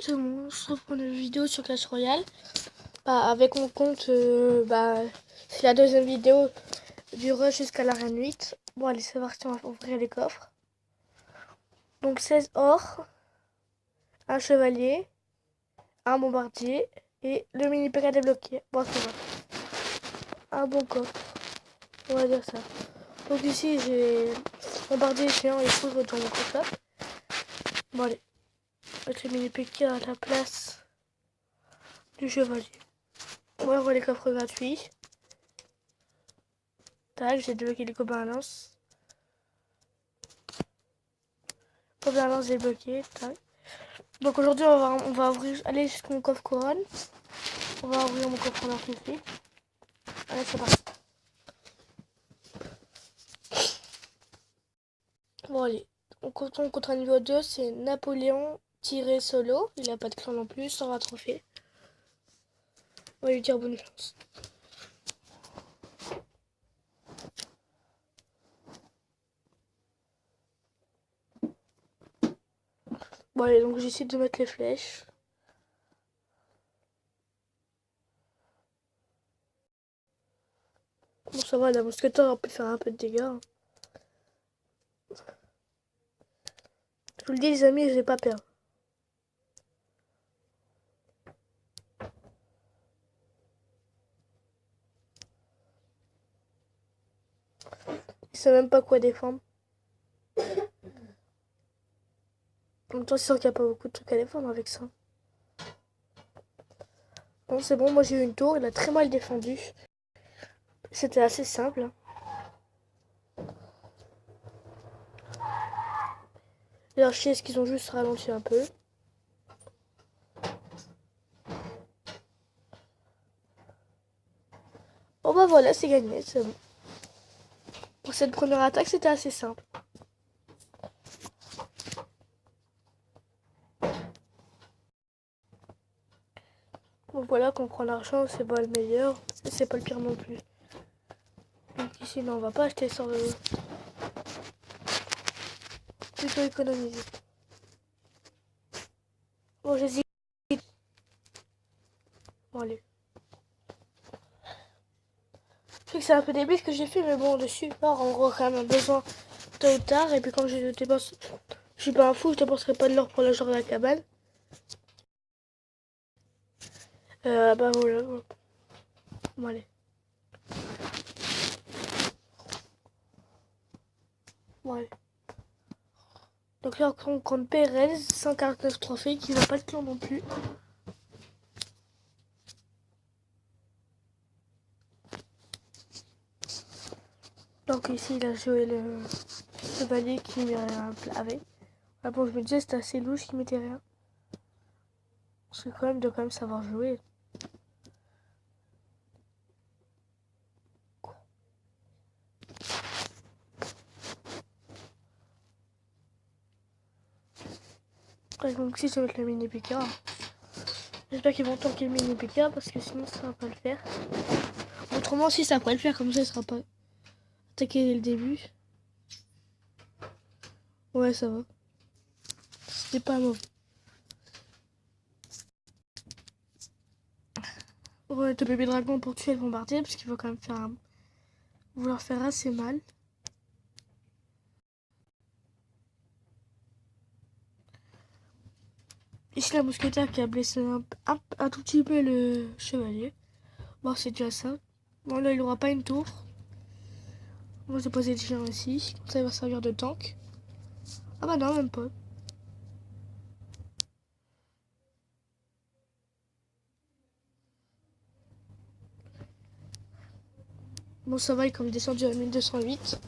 tout le monde, on se retrouve pour une vidéo sur Clash Royale. Avec mon compte, c'est la deuxième vidéo du rush jusqu'à l'arène 8. Bon allez, c'est parti, on va ouvrir les coffres. Donc 16 or, un chevalier, un bombardier et le mini PK débloqué. Bon, c'est bon. Un bon coffre, on va dire ça. Donc ici j'ai bombardier géant et foudre dans mon coffre. Bon allez, avec le mini PK à la place du chevalier. On va ouvrir les coffres gratuits. Tac, j'ai débloqué les copains à lance. Copain à lance débloqué, tac. Donc aujourd'hui on va ouvrir, aller jusqu'à mon coffre couronne. On va ouvrir mon coffre en or tout de suite. Allez, c'est parti. Bon allez, on compte contre un niveau 2, c'est Napoléon tiré solo. Il a pas de clan non plus, 120 trophées. On va lui dire bonne chance. Bon allez, donc j'essaie de mettre les flèches. Bon ça va, la mousquetaire peut faire un peu de dégâts. Je vous le dis les amis, je vais pas perdre. Il sait même pas quoi défendre. En même temps, c'est sûr qu'il n'y a pas beaucoup de trucs à défendre avec ça. Bon, c'est bon, moi j'ai eu une tour, il a très mal défendu. C'était assez simple. Les archers, est-ce qu'ils ont juste ralenti un peu? Bon bah voilà, c'est gagné, c'est bon. Pour cette première attaque, c'était assez simple. Bon voilà, qu'on prend l'argent, c'est pas le meilleur, et c'est pas le pire non plus. Donc ici, non, on va pas acheter sur le... Plutôt économiser. Bon, j'hésite. Bon, allez. Je sais que c'est un peu débile ce que j'ai fait, mais bon, de support, en gros, quand même, un besoin tôt ou tard. Et puis quand je dépense... Je suis pas un fou, je dépenserai pas de l'or pour le genre de la cabane. Bah voilà. Bon, allez. Bon, allez. Donc là, on compte Perez, 149 trophées, qui n'a pas de clan non plus. Donc ici, il a joué le chevalier qui met un avec. Ah bon, je me disais, c'était assez louche qu'il mettait rien. Parce que quand même, de quand même savoir jouer. Ouais, donc si je vais mettre le mini PK. J'espère qu'ils vont tanker le mini PK parce que sinon ça va pas le faire. Autrement, si ça pourrait le faire, comme ça, il sera pas attaqué dès le début. Ouais, ça va. C'était pas mauvais. Ouais, le bébé dragon pour tuer le bombardier parce qu'il va quand même faire vouloir faire assez mal. Ici, la mousquetaire qui a blessé un tout petit peu le chevalier. Bon, c'est déjà ça. Bon, là, il aura pas une tour. Moi, j'ai posé le chien ici. Comme ça, il va servir de tank. Ah bah non, même pas. Bon, ça va, il est comme descendu à 1208.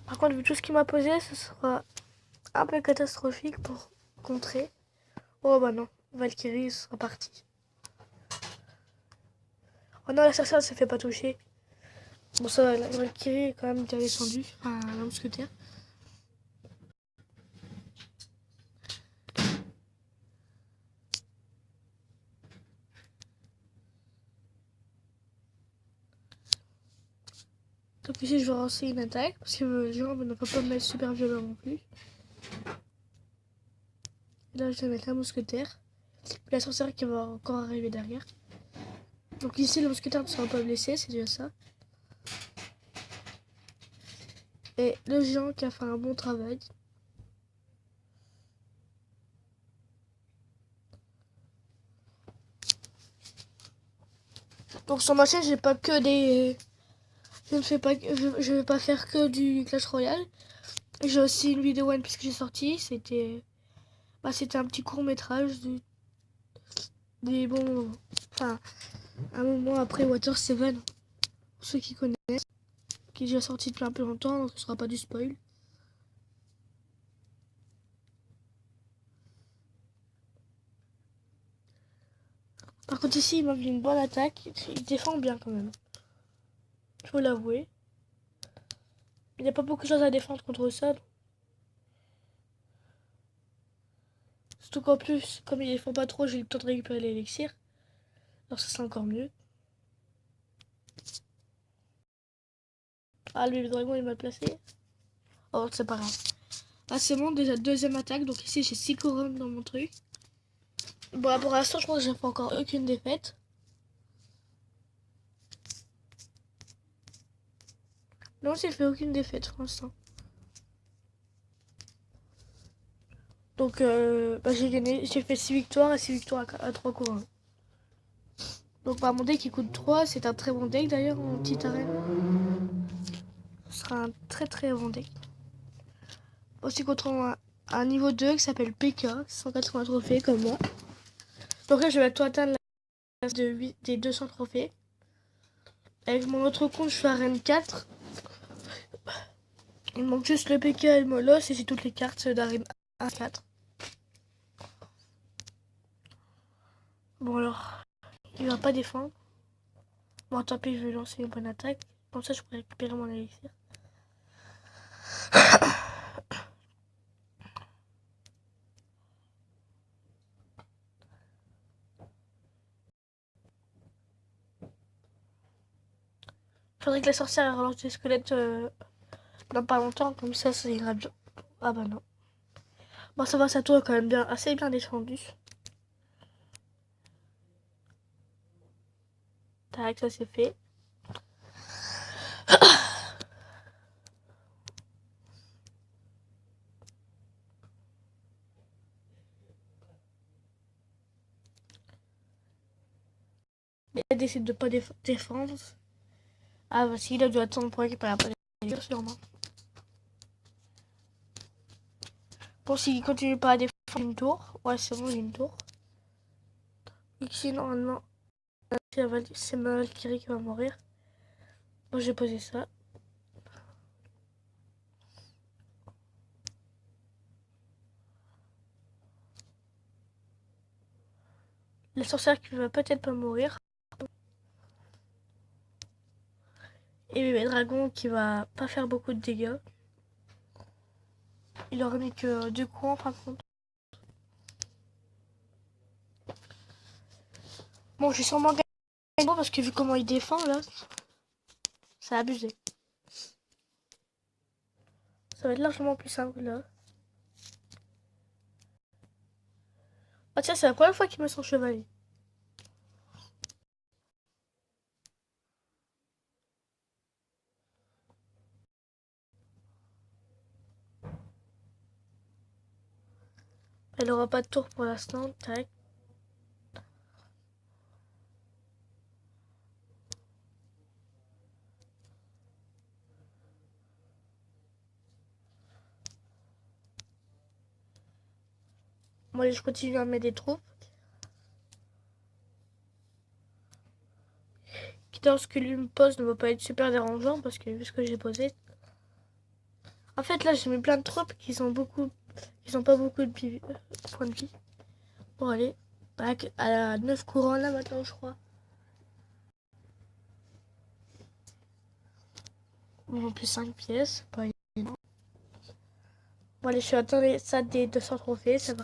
Par contre, vu tout ce qu'il m'a posé, ce sera un peu catastrophique pour contrer. Oh bah non, Valkyrie sera partie. Oh non, la sorcière ne se fait pas toucher. Bon, ça va, la Valkyrie est quand même bien descendue. Enfin, la mousquetaire. Donc ici, je vais lancer une attaque. Parce que le géant ne peut pas me mettre super violent non plus. Et là, je vais mettre la mousquetaire. La sorcière qui va encore arriver derrière. Donc ici, le mousquetaire ne sera pas blessé, c'est déjà ça. Et le géant qui a fait un bon travail. Donc sur ma chaîne, j'ai pas que des... Je vais pas faire que du Clash Royale. J'ai aussi une vidéo One Piece que j'ai sortie. C'était un petit court métrage des bons moments. Enfin, un moment après Water 7, pour ceux qui connaissent, qui est déjà sorti depuis un peu longtemps, donc ce sera pas du spoil. Par contre ici, il m'a mis une bonne attaque. Il défend bien quand même. Il faut l'avouer. Il n'y a pas beaucoup de choses à défendre contre ça. Surtout qu'en plus, comme ils défend pas trop, j'ai eu le temps de récupérer l'élixir. Alors ça c'est encore mieux. Ah, le bébé dragon il m'a placé. Oh, c'est pas grave. Ah, c'est bon, déjà deuxième attaque. Donc ici j'ai 6 couronnes dans mon truc. Bon, pour l'instant, je pense que j'ai fait encore aucune défaite. Non, j'ai fait aucune défaite pour l'instant. Donc, j'ai gagné. J'ai fait 6 victoires et 6 victoires à 3 couronnes. Donc, mon deck qui coûte 3, c'est un très bon deck d'ailleurs en petite arène. Ce sera un très très bon deck. Aussi contre un niveau 2 qui s'appelle PK, 180 trophées comme moi. Donc là, je vais bientôt atteindre la base des 200 trophées. Avec mon autre compte, je suis arène 4. Il me manque juste le PK et le Molos et j'ai toutes les cartes d'arène 1 à 4. Bon alors, il va pas défendre. Bon, tant pis, je vais lancer une bonne attaque. Comme ça, je pourrais récupérer mon élixir. Faudrait que la sorcière relance les squelettes dans pas longtemps, comme ça ira bien. Ah bah non. Bon, ça va, sa tour est quand même bien, assez bien défendu. Tac, ça c'est fait. Mais elle décide de pas défendre. Ah bah si, il a dû attendre pour récupérer après les sûrement. Bon, s'il continue pas à défendre une tour, ouais, c'est bon, j'ai une tour. Ici, normalement, c'est ma Valkyrie qui va mourir. Bon, j'ai posé ça. La sorcière qui va peut-être pas mourir. Et bébé dragon qui va pas faire beaucoup de dégâts. Il aurait mis que 2 coups en fin de compte. Bon, j'ai sûrement gagné parce que vu comment il défend là, c'est abusé. Ça va être largement plus simple là. Ah tiens, c'est la première fois qu'il me sent chevalier. Elle aura pas de tour pour l'instant. Tac. Moi, je continue à mettre des troupes. Quitte à ce que lui me pose ne va pas être super dérangeant parce que vu ce que j'ai posé. En fait, là, j'ai mis plein de troupes qui sont pas beaucoup de points de vie. Bon, allez. Tac. À 9 courants là maintenant, je crois. Bon, plus 5 pièces. Pas énorme. Bon, allez, je suis atteint ça des 200 trophées. Ça va.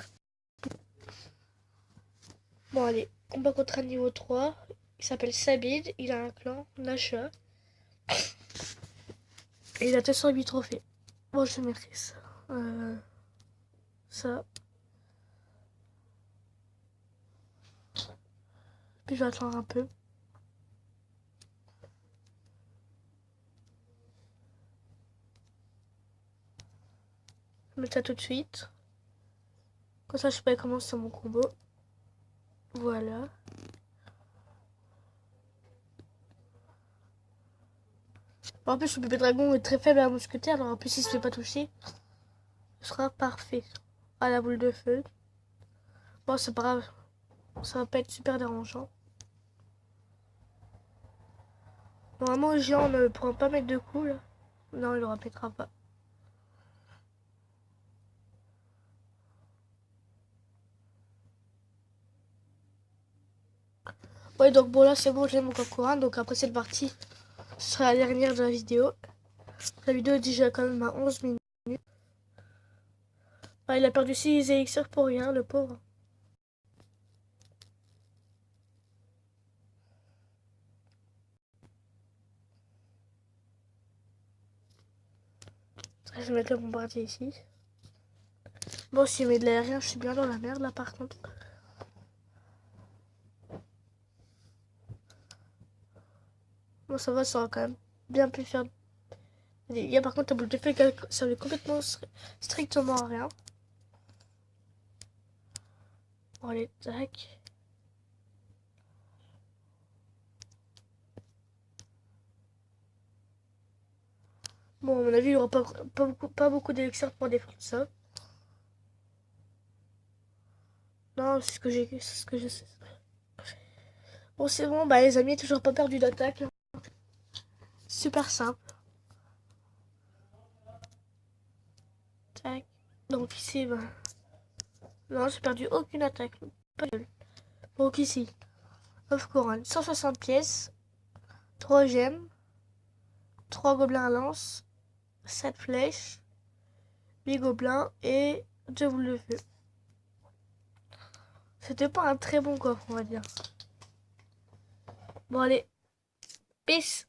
Bon, allez. Combat contre un niveau 3. Il s'appelle Sabid. Il a un clan, Nasha. Et il a 208 trophées. Bon, je maîtrise. Ça. Puis je vais attendre un peu. Je mets ça tout de suite. Comme ça, je peux commencer mon combo. Voilà. Bon, en plus, le bébé dragon est très faible à la mousquetaire. Alors en plus, s'il se fait pas toucher, ce sera parfait. Ah, la boule de feu. Bon, c'est pas grave. Ça va pas être super dérangeant. Normalement, le géant ne pourra pas mettre de coups, là. Non, il le répétera pas. Ouais, donc bon, là, c'est bon, j'ai mon Kakura. Donc après cette partie, ce sera la dernière de la vidéo. La vidéo est déjà quand même à 11 minutes. Ah, il a perdu 6 élixirs pour rien, le pauvre. Je vais mettre le bombardier ici. Bon, s'il met de l'aérien, je suis bien dans la merde, là, par contre. Bon, ça va, ça va quand même bien pu faire. Il y a par contre la boule de feu qui servait complètement strictement à rien. Bon, allez, tac. Bon, à mon avis, il n'y aura pas beaucoup d'élixirs pour défendre ça. Non, c'est ce que je sais. Bon, c'est bon, bah les amis, toujours pas perdu d'attaque. Super simple. Tac. Donc ici, bah. Non, j'ai perdu aucune attaque. Pas de gueule. Donc ici, off couronne, 160 pièces, 3 gemmes, 3 gobelins à lance, 7 flèches, 8 gobelins et 2 boules de feu. C'était pas un très bon coffre, on va dire. Bon, allez. Peace.